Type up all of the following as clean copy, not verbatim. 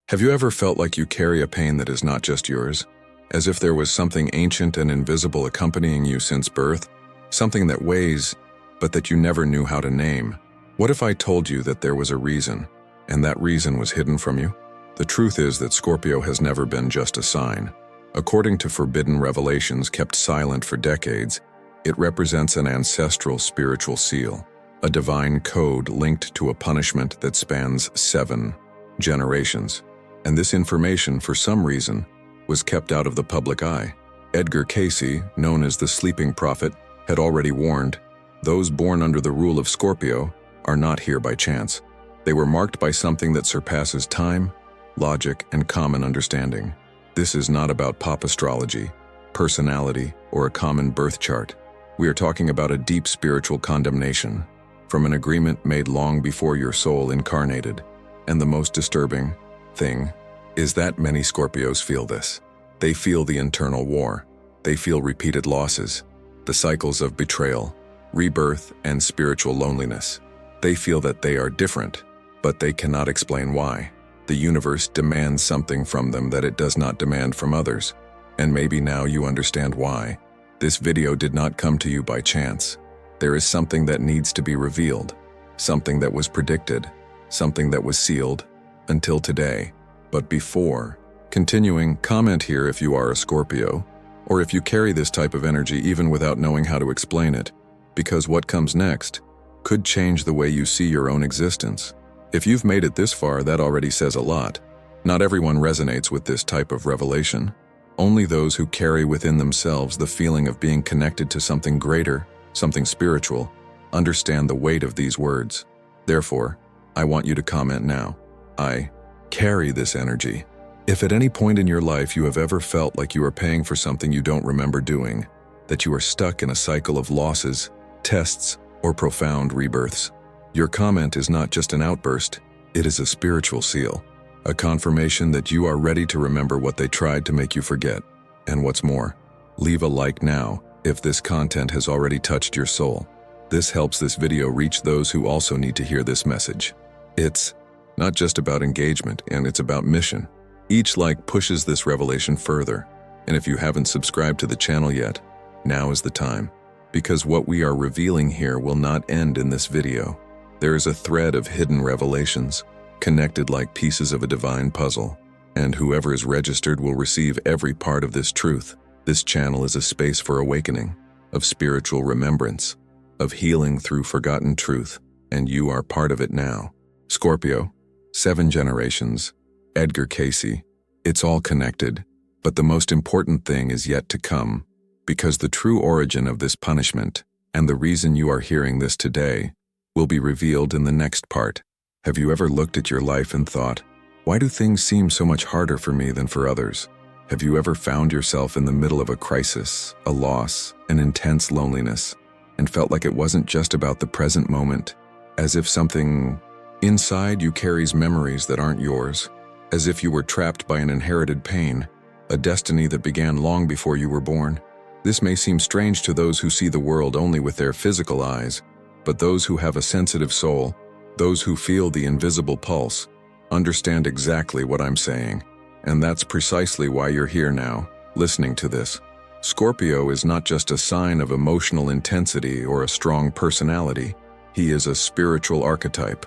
Have you ever felt like you carry a pain that is not just yours? As if there was something ancient and invisible accompanying you since birth? Something that weighs, but that you never knew how to name? What if I told you that there was a reason, and that reason was hidden from you? The truth is that Scorpio has never been just a sign. According to forbidden revelations kept silent for decades, it represents an ancestral spiritual seal, a divine code linked to a punishment that spans 7 generations. And this information, for some reason, was kept out of the public eye. Edgar Cayce, known as the Sleeping Prophet, had already warned, those born under the rule of Scorpio are not here by chance. They were marked by something that surpasses time, logic, and common understanding. This is not about pop astrology, personality, or a common birth chart. We are talking about a deep spiritual condemnation from an agreement made long before your soul incarnated. And the most disturbing thing is that many Scorpios feel this. They feel the internal war. They feel repeated losses, the cycles of betrayal, rebirth, and spiritual loneliness. They feel that they are different, but they cannot explain why. The universe demands something from them that it does not demand from others. And maybe now you understand why. This video did not come to you by chance. There is something that needs to be revealed, something that was predicted, something that was sealed until today. But before continuing, comment here if you are a Scorpio, or if you carry this type of energy even without knowing how to explain it, because what comes next could change the way you see your own existence. If you've made it this far, that already says a lot. Not everyone resonates with this type of revelation. Only those who carry within themselves the feeling of being connected to something greater, something spiritual, understand the weight of these words. Therefore, I want you to comment now. I carry this energy. If at any point in your life you have ever felt like you are paying for something you don't remember doing, that you are stuck in a cycle of losses, tests, or profound rebirths, your comment is not just an outburst, it is a spiritual seal, a confirmation that you are ready to remember what they tried to make you forget. And what's more, leave a like now if this content has already touched your soul. This helps this video reach those who also need to hear this message. It's not just about engagement, and it's about mission. Each like pushes this revelation further. And if you haven't subscribed to the channel yet, now is the time. Because what we are revealing here will not end in this video. There is a thread of hidden revelations, connected like pieces of a divine puzzle. And whoever is registered will receive every part of this truth. This channel is a space for awakening, of spiritual remembrance, of healing through forgotten truth, and you are part of it now. Scorpio, 7 generations, Edgar Cayce, it's all connected, but the most important thing is yet to come, because the true origin of this punishment, and the reason you are hearing this today, will be revealed in the next part. Have you ever looked at your life and thought, why do things seem so much harder for me than for others? Have you ever found yourself in the middle of a crisis, a loss, an intense loneliness, and felt like it wasn't just about the present moment, as if something inside you carries memories that aren't yours, as if you were trapped by an inherited pain, a destiny that began long before you were born? This may seem strange to those who see the world only with their physical eyes, but those who have a sensitive soul, those who feel the invisible pulse, understand exactly what I'm saying. And that's precisely why you're here now, listening to this. Scorpio is not just a sign of emotional intensity or a strong personality. He is a spiritual archetype,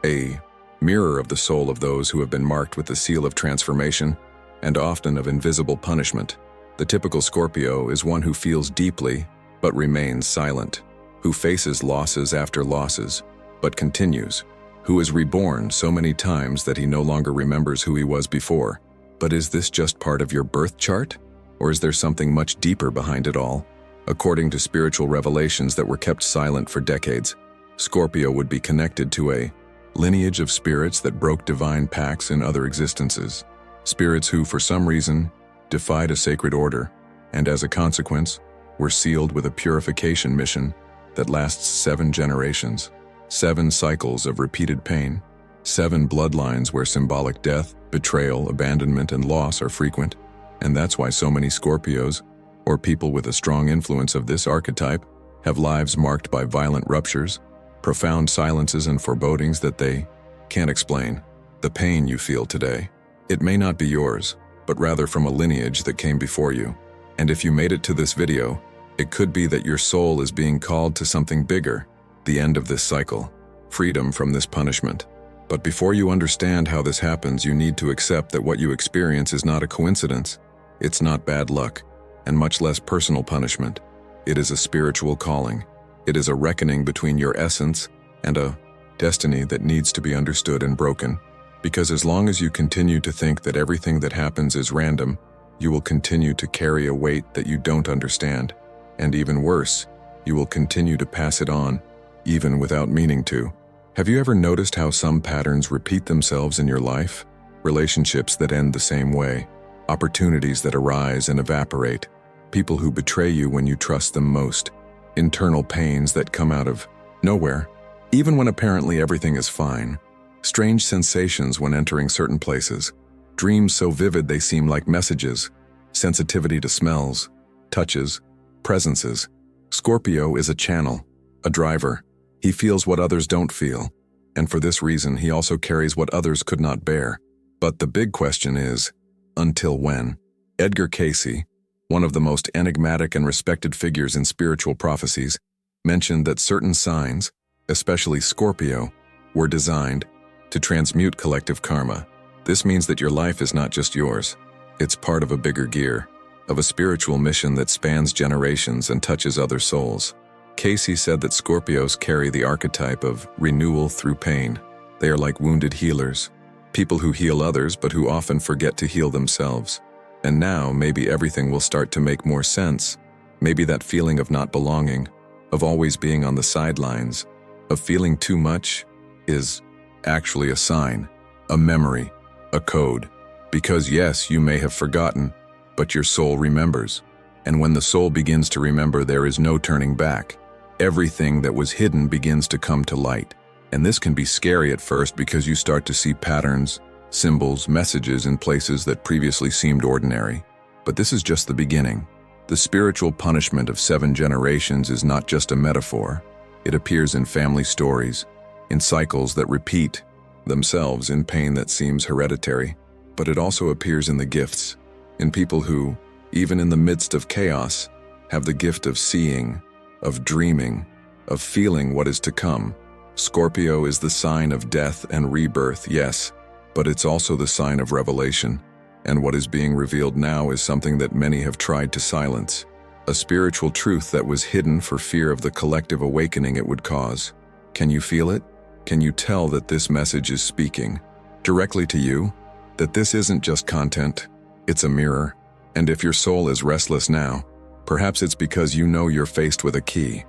a mirror of the soul of those who have been marked with the seal of transformation and often of invisible punishment. The typical Scorpio is one who feels deeply but remains silent, who faces losses after losses but continues, who is reborn so many times that he no longer remembers who he was before. But is this just part of your birth chart? Or is there something much deeper behind it all? According to spiritual revelations that were kept silent for decades, Scorpio would be connected to a lineage of spirits that broke divine pacts in other existences. Spirits who, for some reason, defied a sacred order, and as a consequence, were sealed with a purification mission that lasts 7 generations, 7 cycles of repeated pain, 7 bloodlines where symbolic death, betrayal, abandonment, and loss are frequent. And that's why so many Scorpios, or people with a strong influence of this archetype, have lives marked by violent ruptures, profound silences, and forebodings that they can't explain. The pain you feel today, It may not be yours, but rather from a lineage that came before you. And if you made it to this video, it could be that your soul is being called to something bigger, the end of this cycle, freedom from this punishment. But before you understand how this happens, you need to accept that what you experience is not a coincidence. It's not bad luck, and much less personal punishment. It is a spiritual calling. It is a reckoning between your essence and a destiny that needs to be understood and broken. Because as long as you continue to think that everything that happens is random, you will continue to carry a weight that you don't understand. And even worse, you will continue to pass it on, even without meaning to. Have you ever noticed how some patterns repeat themselves in your life? Relationships that end the same way, opportunities that arise and evaporate, people who betray you when you trust them most, internal pains that come out of nowhere, even when apparently everything is fine, strange sensations when entering certain places, dreams so vivid they seem like messages, sensitivity to smells, touches, presences. Scorpio is a channel, a driver. He feels what others don't feel, and for this reason he also carries what others could not bear. But the big question is, until when? Edgar Cayce, one of the most enigmatic and respected figures in spiritual prophecies, mentioned that certain signs, especially Scorpio, were designed to transmute collective karma. This means that your life is not just yours. It's part of a bigger gear, of a spiritual mission that spans generations and touches other souls. Cayce said that Scorpios carry the archetype of renewal through pain. They are like wounded healers, people who heal others but who often forget to heal themselves. And now maybe everything will start to make more sense. Maybe that feeling of not belonging, of always being on the sidelines, of feeling too much, is actually a sign, a memory, a code. Because yes, you may have forgotten, but your soul remembers. And when the soul begins to remember, there is no turning back. Everything that was hidden begins to come to light. And this can be scary at first because you start to see patterns, symbols, messages in places that previously seemed ordinary. But this is just the beginning. The spiritual punishment of 7 generations is not just a metaphor. It appears in family stories, in cycles that repeat themselves, in pain that seems hereditary. But it also appears in the gifts, in people who, even in the midst of chaos, have the gift of seeing, of dreaming, of feeling what is to come. Scorpio is the sign of death and rebirth, yes, but it's also the sign of revelation. And what is being revealed now is something that many have tried to silence, a spiritual truth that was hidden for fear of the collective awakening it would cause. Can you feel it? Can you tell that this message is speaking directly to you? That this isn't just content, it's a mirror. And if your soul is restless now, perhaps it's because you know you're faced with a key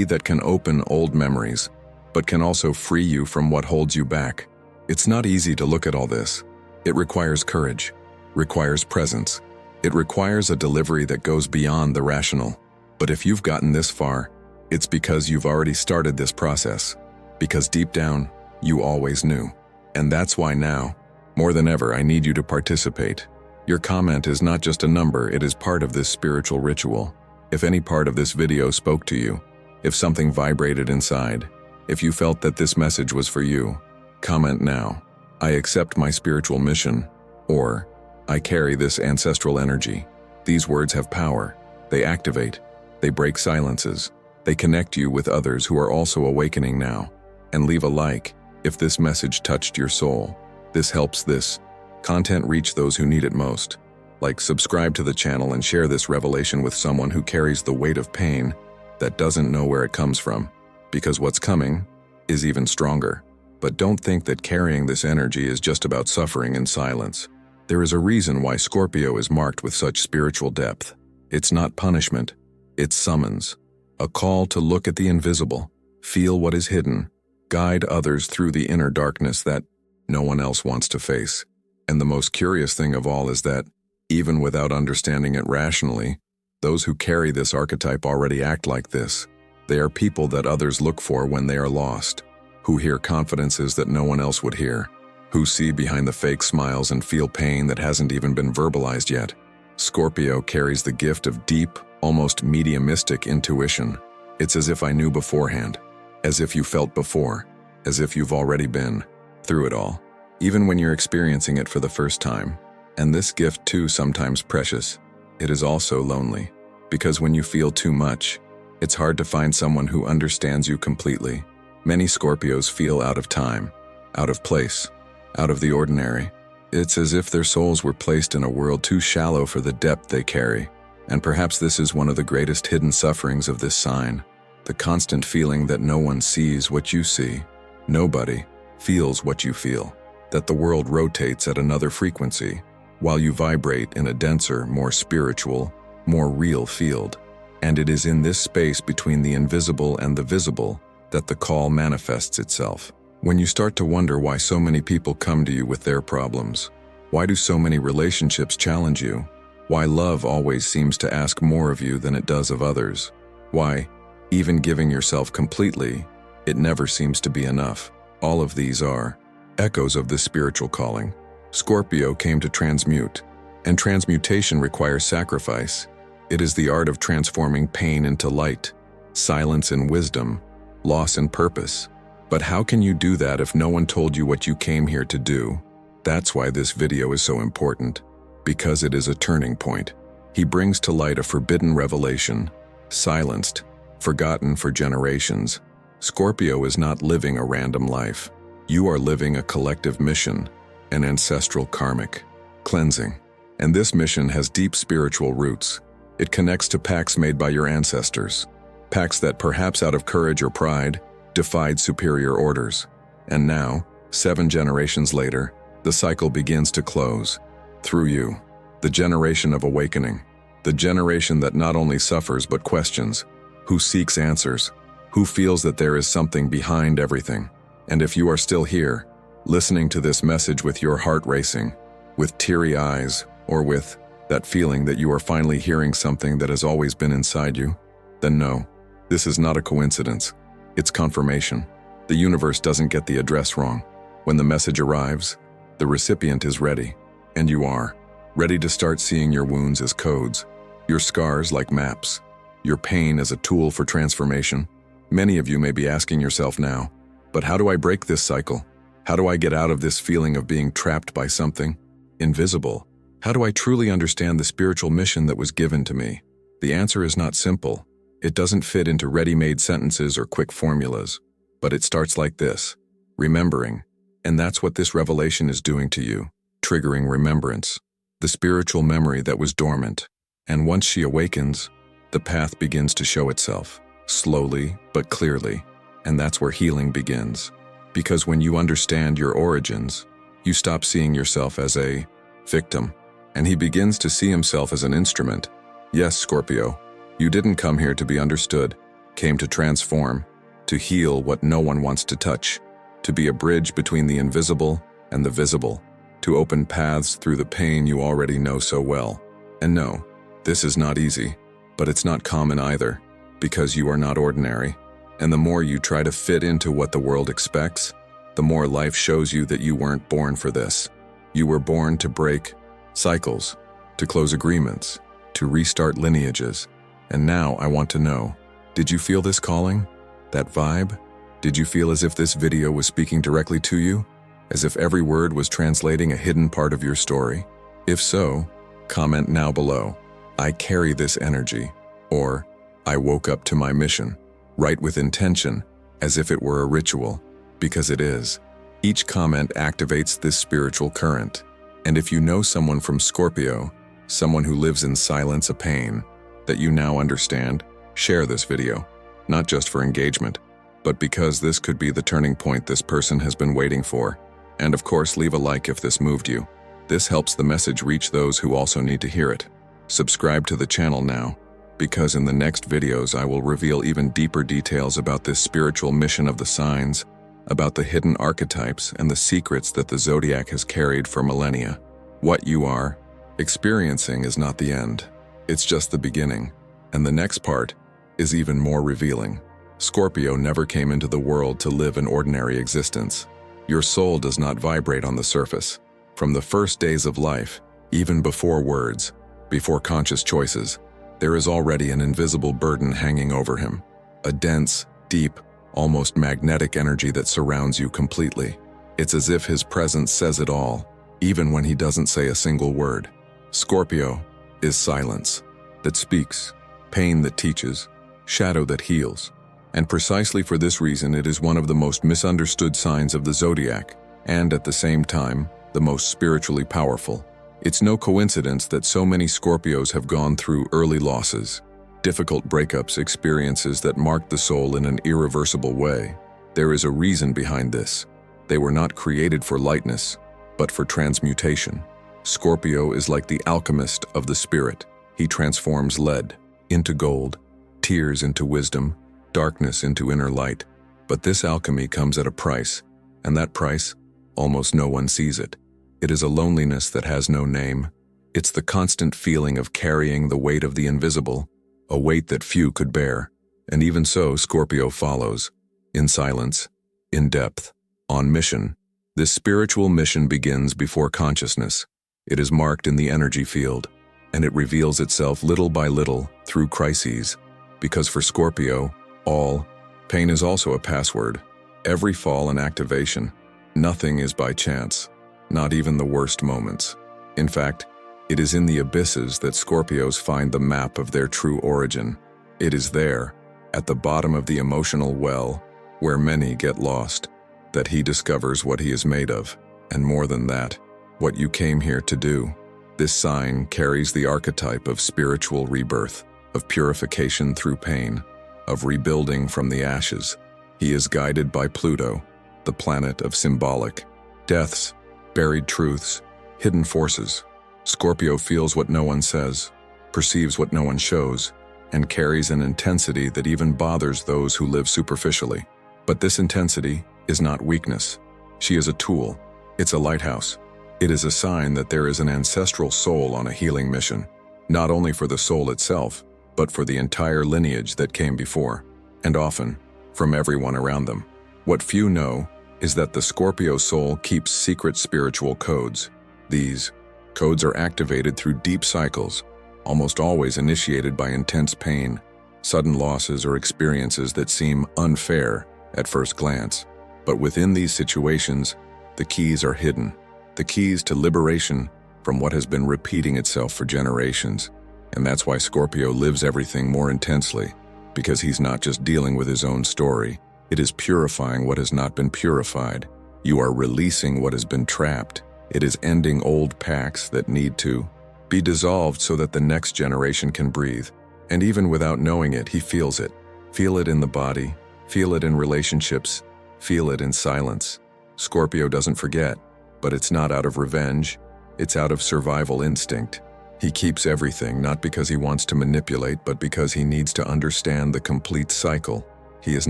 that can open old memories, but can also free you from what holds you back. It's not easy to look at all this. It requires courage, requires presence. It requires a delivery that goes beyond the rational. But if you've gotten this far, it's because you've already started this process. Because deep down, you always knew. And that's why now, more than ever, I need you to participate. Your comment is not just a number, it is part of this spiritual ritual. If any part of this video spoke to you, if something vibrated inside, if you felt that this message was for you, comment now. I accept my spiritual mission, or I carry this ancestral energy. These words have power. They activate. They break silences. They connect you with others who are also awakening now. And leave a like if this message touched your soul. This helps this content reach those who need it most. Like, subscribe to the channel and share this revelation with someone who carries the weight of pain that doesn't know where it comes from. Because what's coming is even stronger. But don't think that carrying this energy is just about suffering in silence. There is a reason why Scorpio is marked with such spiritual depth. It's not punishment, it's summons. A call to look at the invisible, feel what is hidden, guide others through the inner darkness that no one else wants to face. And the most curious thing of all is that, even without understanding it rationally, those who carry this archetype already act like this. They are people that others look for when they are lost, who hear confidences that no one else would hear, who see behind the fake smiles and feel pain that hasn't even been verbalized yet. Scorpio carries the gift of deep, almost mediumistic intuition. It's as if I knew beforehand, as if you felt before, as if you've already been through it all. even when you're experiencing it for the first time. And this gift too, sometimes precious, it is also lonely, because when you feel too much, it's hard to find someone who understands you completely. Many Scorpios feel out of time, out of place, out of the ordinary. It's as if their souls were placed in a world too shallow for the depth they carry. And perhaps this is one of the greatest hidden sufferings of this sign, the constant feeling that no one sees what you see, nobody feels what you feel, that the world rotates at another frequency, while you vibrate in a denser, more spiritual, more real field. And it is in this space between the invisible and the visible that the call manifests itself. When you start to wonder why so many people come to you with their problems, why do so many relationships challenge you, why love always seems to ask more of you than it does of others, why, even giving yourself completely, it never seems to be enough. All of these are echoes of this spiritual calling. Scorpio came to transmute, and transmutation requires sacrifice. It is the art of transforming pain into light, silence in wisdom, loss in purpose. But how can you do that if no one told you what you came here to do? That's why this video is so important, because it is a turning point. He brings to light a forbidden revelation, silenced, forgotten for generations. Scorpio is not living a random life. You are living a collective mission, an ancestral karmic cleansing. And this mission has deep spiritual roots. It connects to pacts made by your ancestors, pacts that perhaps out of courage or pride, defied superior orders. And now, 7 generations later, the cycle begins to close. Through you, the generation of awakening, the generation that not only suffers but questions, who seeks answers, who feels that there is something behind everything. And if you are still here, listening to this message with your heart racing, with teary eyes, or with that feeling that you are finally hearing something that has always been inside you, then no, this is not a coincidence. It's confirmation. The universe doesn't get the address wrong. When the message arrives, the recipient is ready, and you are ready to start seeing your wounds as codes, your scars like maps, your pain as a tool for transformation. Many of you may be asking yourself now, but how do I break this cycle? How do I get out of this feeling of being trapped by something invisible? How do I truly understand the spiritual mission that was given to me? The answer is not simple. It doesn't fit into ready-made sentences or quick formulas, but it starts like this: remembering. And that's what this revelation is doing to you, triggering remembrance, the spiritual memory that was dormant. And once she awakens, the path begins to show itself, slowly but clearly. And that's where healing begins. Because when you understand your origins, you stop seeing yourself as a victim, and he begins to see himself as an instrument. Yes, Scorpio, you didn't come here to be understood, came to transform, to heal what no one wants to touch, to be a bridge between the invisible and the visible, to open paths through the pain you already know so well. And no, this is not easy, but it's not common either, because you are not ordinary. And the more you try to fit into what the world expects, the more life shows you that you weren't born for this. You were born to break cycles, to close agreements, to restart lineages. And now I want to know, did you feel this calling? That vibe? Did you feel as if this video was speaking directly to you? As if every word was translating a hidden part of your story? If so, comment now below, "I carry this energy," or "I woke up to my mission." Write with intention, as if it were a ritual, because it is. Each comment activates this spiritual current. And if you know someone from Scorpio, someone who lives in silence, a pain that you now understand, share this video, not just for engagement, but because this could be the turning point this person has been waiting for. And of course, leave a like if this moved you. This helps the message reach those who also need to hear it. Subscribe to the channel now, because in the next videos I will reveal even deeper details about this spiritual mission of the signs, about the hidden archetypes and the secrets that the zodiac has carried for millennia. What you are experiencing is not the end. It's just the beginning. And the next part is even more revealing. Scorpio never came into the world to live an ordinary existence. Your soul does not vibrate on the surface. From the first days of life, even before words, before conscious choices, there is already an invisible burden hanging over him, a dense, deep, almost magnetic energy that surrounds you completely. It's as if his presence says it all, even when he doesn't say a single word. Scorpio is silence that speaks, pain that teaches, shadow that heals. And precisely for this reason, it is one of the most misunderstood signs of the zodiac, and at the same time, the most spiritually powerful. It's no coincidence that so many Scorpios have gone through early losses, difficult breakups, experiences that marked the soul in an irreversible way. There is a reason behind this. They were not created for lightness, but for transmutation. Scorpio is like the alchemist of the spirit. He transforms lead into gold, tears into wisdom, darkness into inner light. But this alchemy comes at a price, and that price, almost no one sees it. It is a loneliness that has no name. It's the constant feeling of carrying the weight of the invisible, a weight that few could bear. And even so, Scorpio follows, in silence, in depth, on mission. This spiritual mission begins before consciousness. It is marked in the energy field, and it reveals itself little by little through crises. Because for Scorpio, all pain is also a password. Every fall and activation. Nothing is by chance, not even the worst moments. In fact, it is in the abysses that Scorpios find the map of their true origin. It is there, at the bottom of the emotional well, where many get lost, that he discovers what he is made of, and more than that, what you came here to do. This sign carries the archetype of spiritual rebirth, of purification through pain, of rebuilding from the ashes. He is guided by Pluto, the planet of symbolic deaths, buried truths, hidden forces. Scorpio feels what no one says, perceives what no one shows, and carries an intensity that even bothers those who live superficially. But this intensity is not weakness. She is a tool. It's a lighthouse. It is a sign that there is an ancestral soul on a healing mission, not only for the soul itself, but for the entire lineage that came before, and often from everyone around them. What few know is that the Scorpio soul keeps secret spiritual codes. These codes are activated through deep cycles, almost always initiated by intense pain, sudden losses, or experiences that seem unfair at first glance. But within these situations, the keys are hidden, the keys to liberation from what has been repeating itself for generations. And that's why Scorpio lives everything more intensely, because he's not just dealing with his own story. It is purifying what has not been purified. You are releasing what has been trapped. It is ending old pacts that need to be dissolved so that the next generation can breathe. And even without knowing it, he feels it. Feel it in the body, feel it in relationships, feel it in silence. Scorpio doesn't forget, but it's not out of revenge, it's out of survival instinct. He keeps everything, not because he wants to manipulate, but because he needs to understand the complete cycle. He is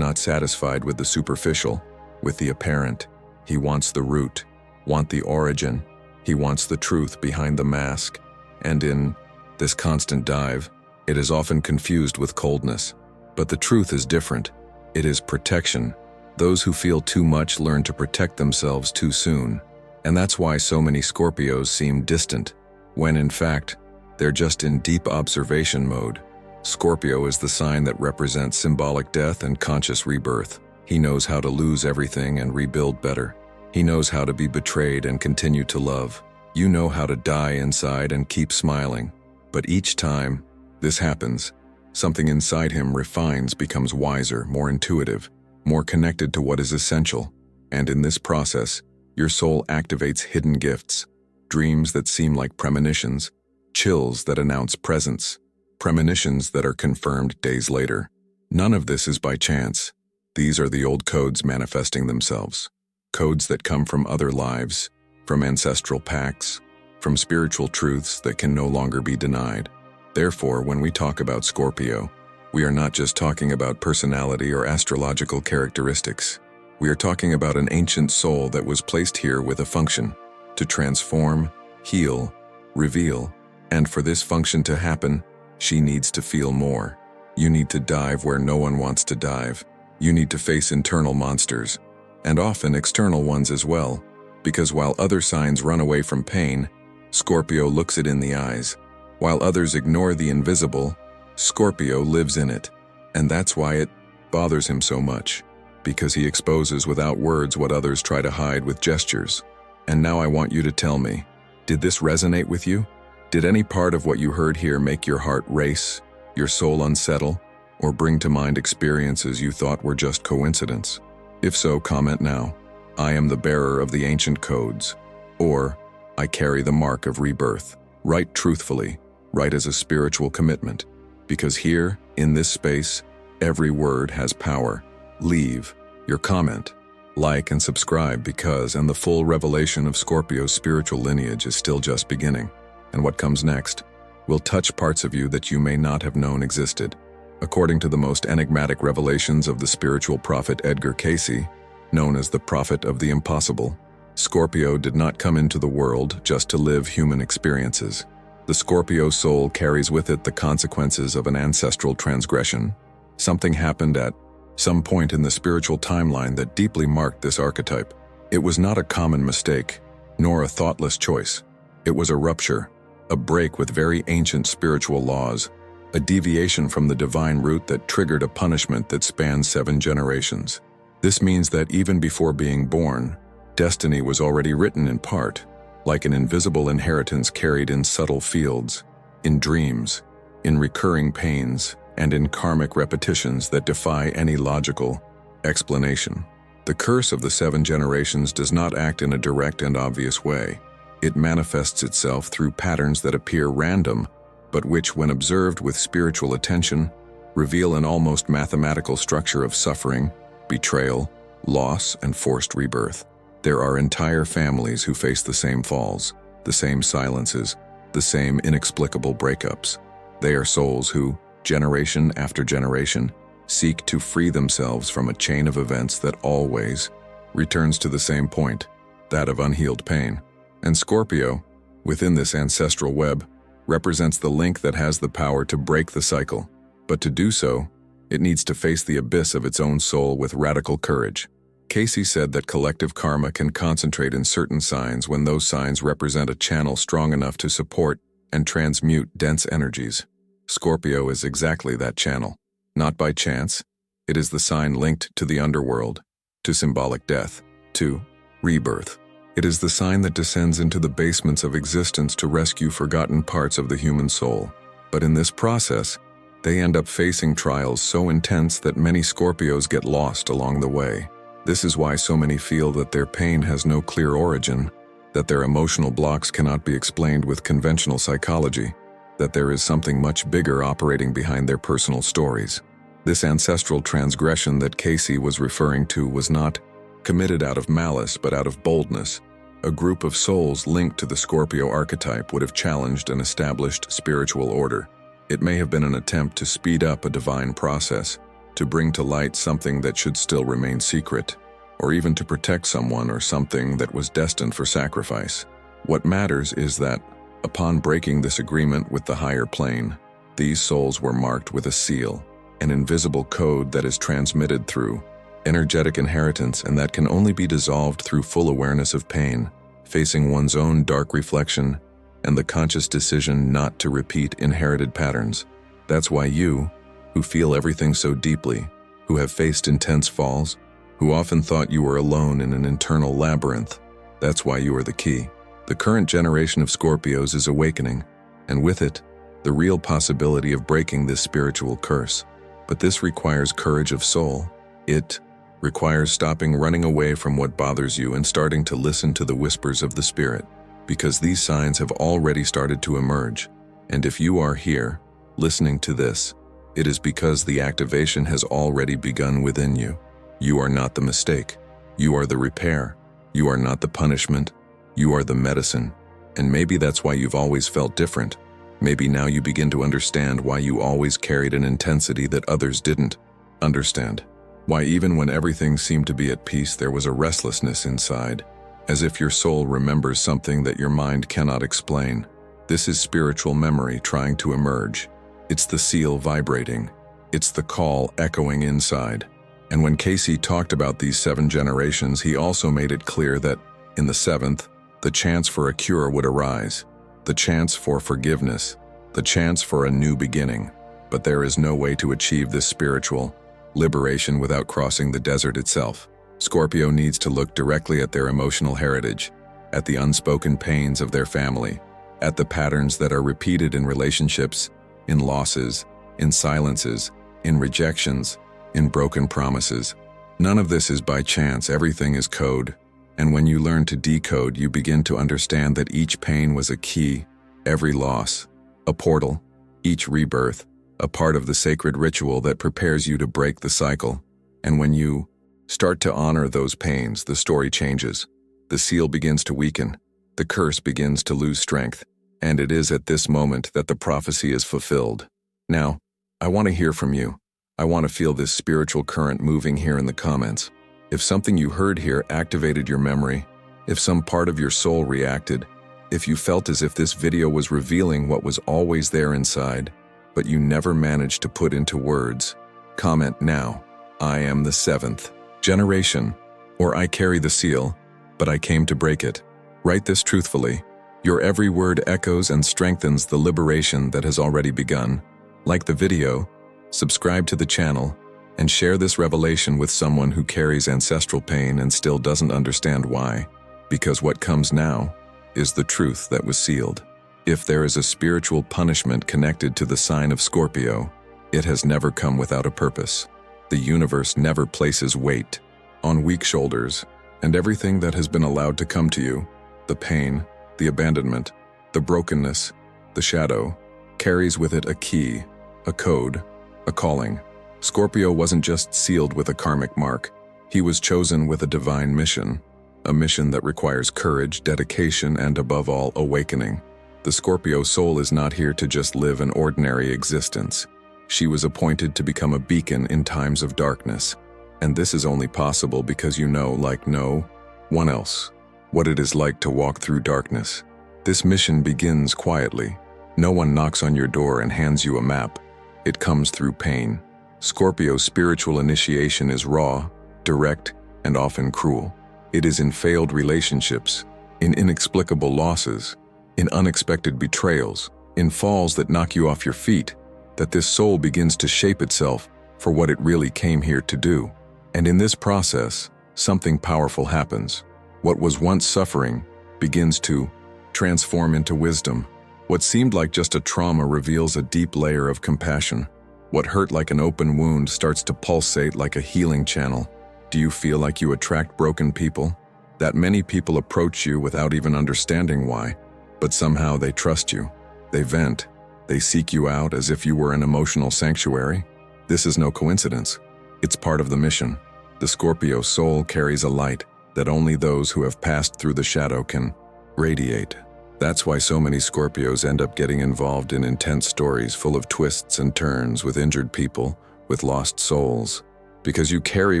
not satisfied with the superficial, with the apparent. He wants the root, wants the origin. He wants the truth behind the mask. And in this constant dive, it is often confused with coldness. But the truth is different. It is protection. Those who feel too much learn to protect themselves too soon. And that's why so many Scorpios seem distant, when in fact, they're just in deep observation mode. Scorpio is the sign that represents symbolic death and conscious rebirth. He knows how to lose everything and rebuild better. He knows how to be betrayed and continue to love. You know how to die inside and keep smiling. But each time this happens, something inside him refines, becomes wiser, more intuitive, more connected to what is essential. And in this process, your soul activates hidden gifts, dreams that seem like premonitions, chills that announce presence, premonitions that are confirmed days later. None of this is by chance. These are the old codes manifesting themselves. Codes that come from other lives, from ancestral pacts, from spiritual truths that can no longer be denied. Therefore, when we talk about Scorpio, we are not just talking about personality or astrological characteristics. We are talking about an ancient soul that was placed here with a function: to transform, heal, reveal. And for this function to happen, she needs to feel more. You need to dive where no one wants to dive. You need to face internal monsters, and often external ones as well. Because while other signs run away from pain, Scorpio looks it in the eyes. While others ignore the invisible, Scorpio lives in it. And that's why it bothers him so much. because he exposes without words what others try to hide with gestures. And now I want you to tell me, did this resonate with you? Did any part of what you heard here make your heart race, your soul unsettle, or bring to mind experiences you thought were just coincidence? If so, comment now. I am the bearer of the ancient codes, or I carry the mark of rebirth. Write truthfully, write as a spiritual commitment, because here, in this space, every word has power. Leave your comment, like and subscribe because the full revelation of Scorpio's spiritual lineage is still just beginning. And what comes next will touch parts of you that you may not have known existed. According to the most enigmatic revelations of the spiritual prophet Edgar Cayce, known as the prophet of the impossible, Scorpio did not come into the world just to live human experiences. The Scorpio soul carries with it the consequences of an ancestral transgression. Something happened at some point in the spiritual timeline that deeply marked this archetype. It was not a common mistake, nor a thoughtless choice. It was a rupture, a break with very ancient spiritual laws, a deviation from the divine route that triggered a punishment that spans 7 generations. This means that even before being born, destiny was already written in part, like an invisible inheritance carried in subtle fields, in dreams, in recurring pains, and in karmic repetitions that defy any logical explanation. The curse of the 7 generations does not act in a direct and obvious way. It manifests itself through patterns that appear random, but which, when observed with spiritual attention, reveal an almost mathematical structure of suffering, betrayal, loss, and forced rebirth. There are entire families who face the same falls, the same silences, the same inexplicable breakups. They are souls who, generation after generation, seek to free themselves from a chain of events that always returns to the same point, that of unhealed pain. And Scorpio, within this ancestral web, represents the link that has the power to break the cycle. But to do so, it needs to face the abyss of its own soul with radical courage. Cayce said that collective karma can concentrate in certain signs when those signs represent a channel strong enough to support and transmute dense energies. Scorpio is exactly that channel. Not by chance, it is the sign linked to the underworld, to symbolic death, to rebirth. It is the sign that descends into the basements of existence to rescue forgotten parts of the human soul. But in this process, they end up facing trials so intense that many Scorpios get lost along the way. This is why so many feel that their pain has no clear origin, that their emotional blocks cannot be explained with conventional psychology, that there is something much bigger operating behind their personal stories. This ancestral transgression that Cayce was referring to was not committed out of malice but out of boldness. A group of souls linked to the Scorpio archetype would have challenged an established spiritual order. It may have been an attempt to speed up a divine process, to bring to light something that should still remain secret, or even to protect someone or something that was destined for sacrifice. What matters is that, upon breaking this agreement with the higher plane, these souls were marked with a seal, an invisible code that is transmitted through energetic inheritance and that can only be dissolved through full awareness of pain, facing one's own dark reflection, and the conscious decision not to repeat inherited patterns. That's why you, who feel everything so deeply, who have faced intense falls, who often thought you were alone in an internal labyrinth, that's why you are the key. The current generation of Scorpios is awakening, and with it, the real possibility of breaking this spiritual curse. But this requires courage of soul. It requires stopping running away from what bothers you and starting to listen to the whispers of the spirit, because these signs have already started to emerge. And if you are here, listening to this, it is because the activation has already begun within you. You are not the mistake. You are the repair. You are not the punishment. You are the medicine. And maybe that's why you've always felt different. Maybe now you begin to understand why you always carried an intensity that others didn't understand. Why even when everything seemed to be at peace, there was a restlessness inside, as if your soul remembers something that your mind cannot explain. This is spiritual memory trying to emerge. It's the seal vibrating. It's the call echoing inside. And when Cayce talked about these 7 generations, he also made it clear that, in the 7th, the chance for a cure would arise, the chance for forgiveness, the chance for a new beginning. But there is no way to achieve this spiritual, liberation without crossing the desert itself. Scorpio needs to look directly at their emotional heritage, at the unspoken pains of their family, at the patterns that are repeated in relationships, in losses, in silences, in rejections, in broken promises. None of this is by chance, everything is code. And when you learn to decode, you begin to understand that each pain was a key, every loss, a portal, each rebirth, a part of the sacred ritual that prepares you to break the cycle. And when you start to honor those pains, the story changes. The seal begins to weaken, the curse begins to lose strength, and it is at this moment that the prophecy is fulfilled. Now, I want to hear from you. I want to feel this spiritual current moving here in the comments. If something you heard here activated your memory, if some part of your soul reacted, if you felt as if this video was revealing what was always there inside, but you never managed to put into words, comment now. I am the 7th generation, or I carry the seal, but I came to break it. Write this truthfully. Your every word echoes and strengthens the liberation that has already begun. Like the video, subscribe to the channel, and share this revelation with someone who carries ancestral pain and still doesn't understand why. Because what comes now is the truth that was sealed. If there is a spiritual punishment connected to the sign of Scorpio, it has never come without a purpose. The universe never places weight on weak shoulders, and everything that has been allowed to come to you, the pain, the abandonment, the brokenness, the shadow, carries with it a key, a code, a calling. Scorpio wasn't just sealed with a karmic mark. He was chosen with a divine mission, a mission that requires courage, dedication, and above all, awakening. The Scorpio soul is not here to just live an ordinary existence. She was appointed to become a beacon in times of darkness. And this is only possible because you know, like no one else, what it is like to walk through darkness. This mission begins quietly. No one knocks on your door and hands you a map. It comes through pain. Scorpio's spiritual initiation is raw, direct, and often cruel. It is in failed relationships, in inexplicable losses, in unexpected betrayals, in falls that knock you off your feet, that this soul begins to shape itself for what it really came here to do. And in this process, something powerful happens. What was once suffering begins to transform into wisdom. What seemed like just a trauma reveals a deep layer of compassion. What hurt like an open wound starts to pulsate like a healing channel. Do you feel like you attract broken people? That many people approach you without even understanding why, but somehow they trust you. They vent. They seek you out as if you were an emotional sanctuary. This is no coincidence. It's part of the mission. The Scorpio soul carries a light that only those who have passed through the shadow can radiate. That's why so many Scorpios end up getting involved in intense stories full of twists and turns, with injured people, with lost souls. Because you carry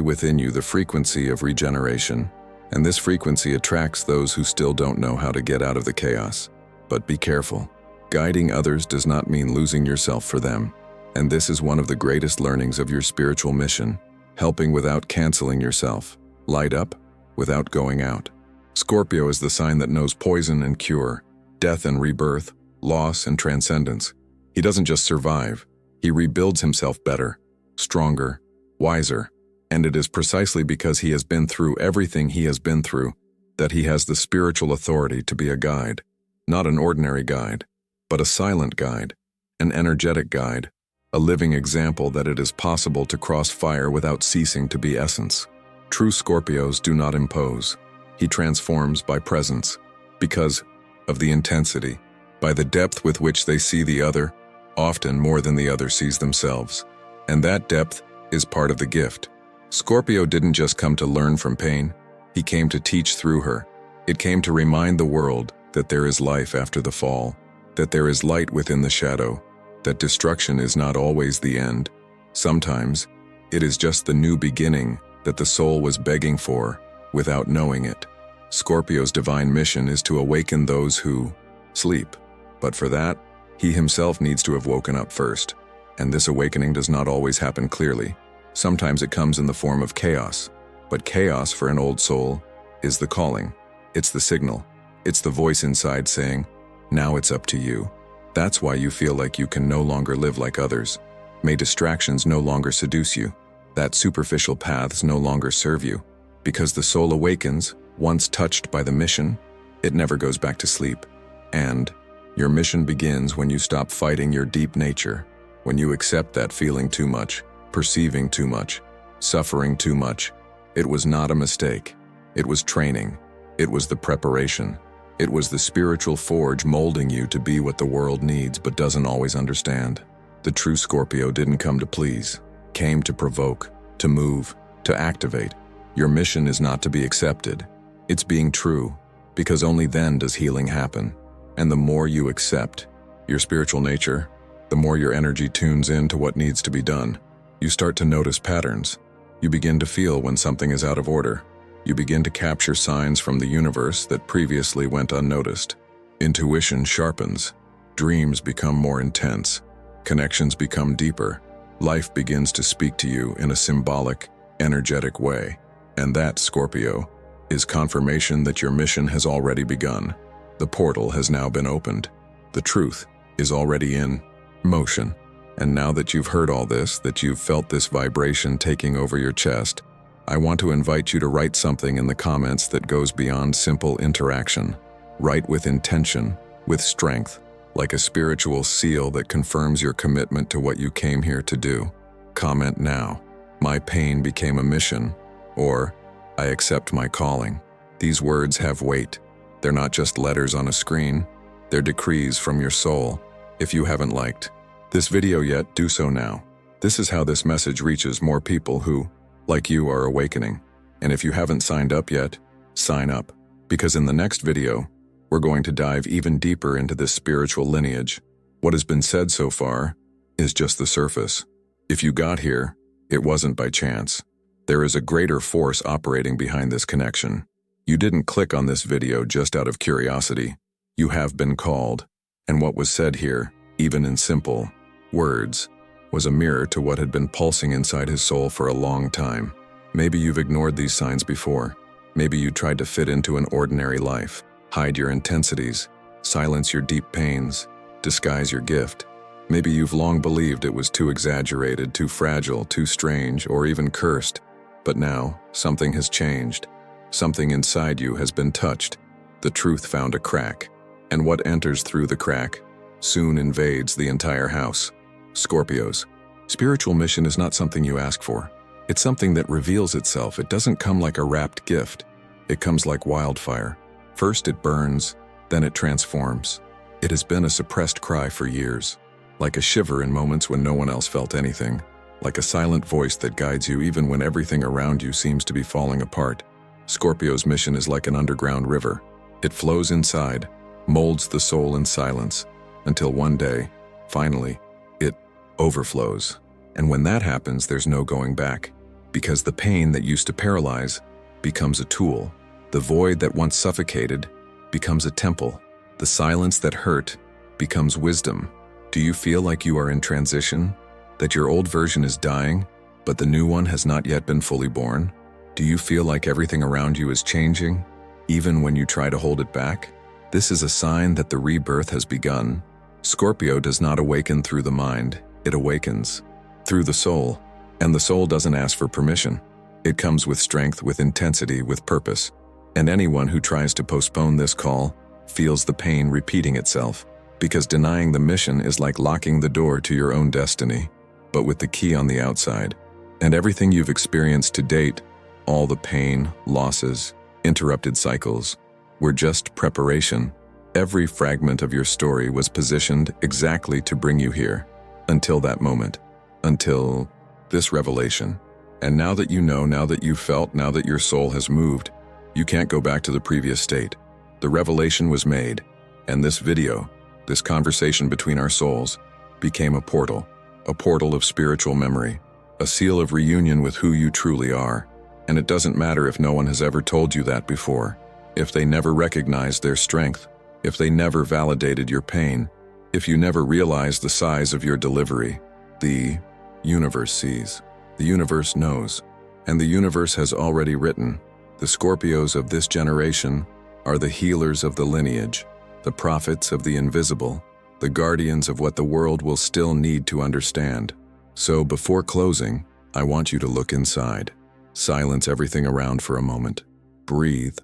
within you the frequency of regeneration, and this frequency attracts those who still don't know how to get out of the chaos. But be careful. Guiding others does not mean losing yourself for them. And this is one of the greatest learnings of your spiritual mission, helping without canceling yourself, light up without going out. Scorpio is the sign that knows poison and cure, death and rebirth, loss and transcendence. He doesn't just survive, he rebuilds himself better, stronger, wiser. And it is precisely because he has been through everything he has been through that he has the spiritual authority to be a guide. Not an ordinary guide, but a silent guide, an energetic guide, a living example that it is possible to cross fire without ceasing to be essence. True Scorpios do not impose. He transforms by presence, because of the intensity, by the depth with which they see the other, often more than the other sees themselves. And that depth is part of the gift. Scorpio didn't just come to learn from pain, he came to teach through her. It came to remind the world that there is life after the fall, that there is light within the shadow, that destruction is not always the end. Sometimes, it is just the new beginning that the soul was begging for without knowing it. Scorpio's divine mission is to awaken those who sleep. But for that, he himself needs to have woken up first. And this awakening does not always happen clearly. Sometimes it comes in the form of chaos. But chaos for an old soul is the calling. It's the signal. It's the voice inside saying, now it's up to you. That's why you feel like you can no longer live like others. May distractions no longer seduce you. That superficial paths no longer serve you, because the soul awakens, once touched by the mission, it never goes back to sleep. And your mission begins when you stop fighting your deep nature, when you accept that feeling too much, perceiving too much, suffering too much. It was not a mistake. It was training. It was the preparation. It was the spiritual forge molding you to be what the world needs but doesn't always understand. The true Scorpio didn't come to please, came to provoke, to move, to activate. Your mission is not to be accepted. It's being true, because only then does healing happen. And the more you accept your spiritual nature, the more your energy tunes in to what needs to be done. You start to notice patterns. You begin to feel when something is out of order. You begin to capture signs from the universe that previously went unnoticed. Intuition sharpens. Dreams become more intense. Connections become deeper. Life begins to speak to you in a symbolic, energetic way. And that, Scorpio, is confirmation that your mission has already begun. The portal has now been opened. The truth is already in motion. And now that you've heard all this, that you've felt this vibration taking over your chest, I want to invite you to write something in the comments that goes beyond simple interaction. Write with intention, with strength, like a spiritual seal that confirms your commitment to what you came here to do. Comment now, "My pain became a mission," or "I accept my calling." These words have weight. They're not just letters on a screen, they're decrees from your soul. If you haven't liked this video yet, do so now. This is how this message reaches more people who, like you, are awakening. And if you haven't signed up yet, sign up, because in the next video, we're going to dive even deeper into this spiritual lineage. What has been said so far is just the surface. If you got here, it wasn't by chance. There is a greater force operating behind this connection. You didn't click on this video just out of curiosity. You have been called, and what was said here, even in simple words, was a mirror to what had been pulsing inside his soul for a long time. Maybe you've ignored these signs before. Maybe you tried to fit into an ordinary life, hide your intensities, silence your deep pains, disguise your gift. Maybe you've long believed it was too exaggerated, too fragile, too strange, or even cursed. But now, something has changed. Something inside you has been touched. The truth found a crack. And what enters through the crack soon invades the entire house. Scorpios, spiritual mission is not something you ask for. It's something that reveals itself. It doesn't come like a wrapped gift. It comes like wildfire. First it burns, then it transforms. It has been a suppressed cry for years, like a shiver in moments when no one else felt anything, like a silent voice that guides you even when everything around you seems to be falling apart. Scorpio's mission is like an underground river. It flows inside, molds the soul in silence, until one day, finally, it overflows. And when that happens, there's no going back, because the pain that used to paralyze becomes a tool. The void that once suffocated becomes a temple. The silence that hurt becomes wisdom. Do you feel like you are in transition? That your old version is dying, but the new one has not yet been fully born? Do you feel like everything around you is changing, even when you try to hold it back? This is a sign that the rebirth has begun. Scorpio does not awaken through the mind, it awakens through the soul. And the soul doesn't ask for permission. It comes with strength, with intensity, with purpose. And anyone who tries to postpone this call feels the pain repeating itself, because denying the mission is like locking the door to your own destiny, but with the key on the outside. And everything you've experienced to date, all the pain, losses, interrupted cycles, were just preparation. Every fragment of your story was positioned exactly to bring you here, until that moment, until this revelation. And now that you know, now that you've felt, now that your soul has moved, you can't go back to the previous state. The revelation was made, and this video, this conversation between our souls, became a portal of spiritual memory, a seal of reunion with who you truly are. And it doesn't matter if no one has ever told you that before, if they never recognized their strength, if they never validated your pain, if you never realized the size of your delivery. The universe sees, the universe knows, and the universe has already written. The Scorpios of this generation are the healers of the lineage, the prophets of the invisible, the guardians of what the world will still need to understand. So before closing, I want you to look inside. Silence everything around for a moment. Breathe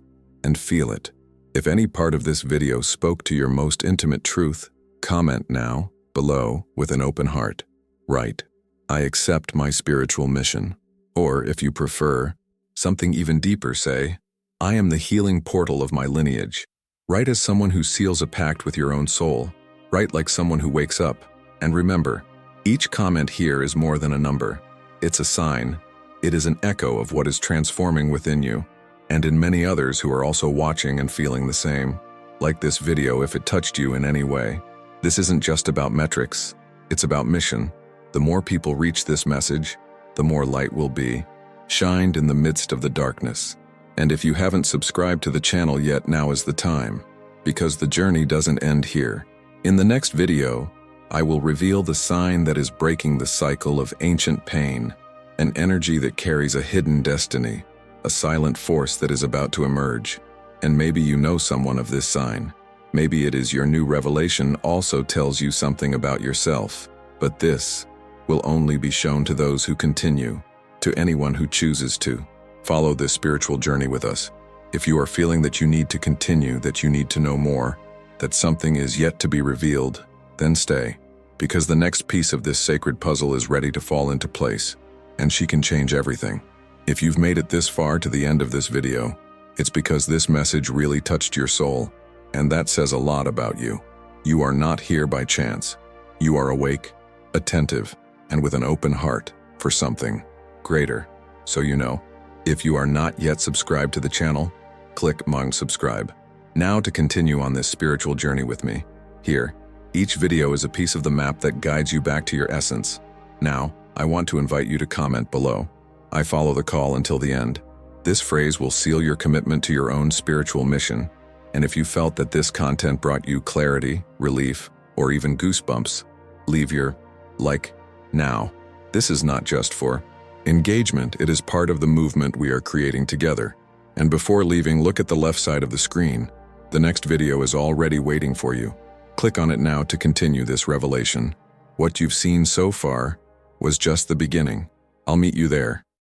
and feel it. If any part of this video spoke to your most intimate truth, comment now, below, with an open heart. Write, "I accept my spiritual mission." Or, if you prefer, something even deeper, say, "I am the healing portal of my lineage." Write as someone who seals a pact with your own soul. Write like someone who wakes up. And remember, each comment here is more than a number. It's a sign. It is an echo of what is transforming within you, and in many others who are also watching and feeling the same. Like this video if it touched you in any way. This isn't just about metrics, it's about mission. The more people reach this message, the more light will be shined in the midst of the darkness. And if you haven't subscribed to the channel yet, now is the time, because the journey doesn't end here. In the next video, I will reveal the sign that is breaking the cycle of ancient pain, an energy that carries a hidden destiny, a silent force that is about to emerge. And maybe you know someone of this sign. Maybe it is your new revelation also tells you something about yourself. But this will only be shown to those who continue, to anyone who chooses to. Follow this spiritual journey with us. If you are feeling that you need to continue, that you need to know more, that something is yet to be revealed, then stay, because the next piece of this sacred puzzle is ready to fall into place, and she can change everything. If you've made it this far to the end of this video, it's because this message really touched your soul, and that says a lot about you. You are not here by chance. You are awake, attentive, and with an open heart for something greater. So you know, if you are not yet subscribed to the channel, click subscribe. Now to continue on this spiritual journey with me. Here, each video is a piece of the map that guides you back to your essence. Now, I want to invite you to comment below. I follow the call until the end. This phrase will seal your commitment to your own spiritual mission. And if you felt that this content brought you clarity, relief, or even goosebumps, leave your like now. This is not just for engagement, it is part of the movement we are creating together. And before leaving, look at the left side of the screen. The next video is already waiting for you. Click on it now to continue this revelation. What you've seen so far was just the beginning. I'll meet you there.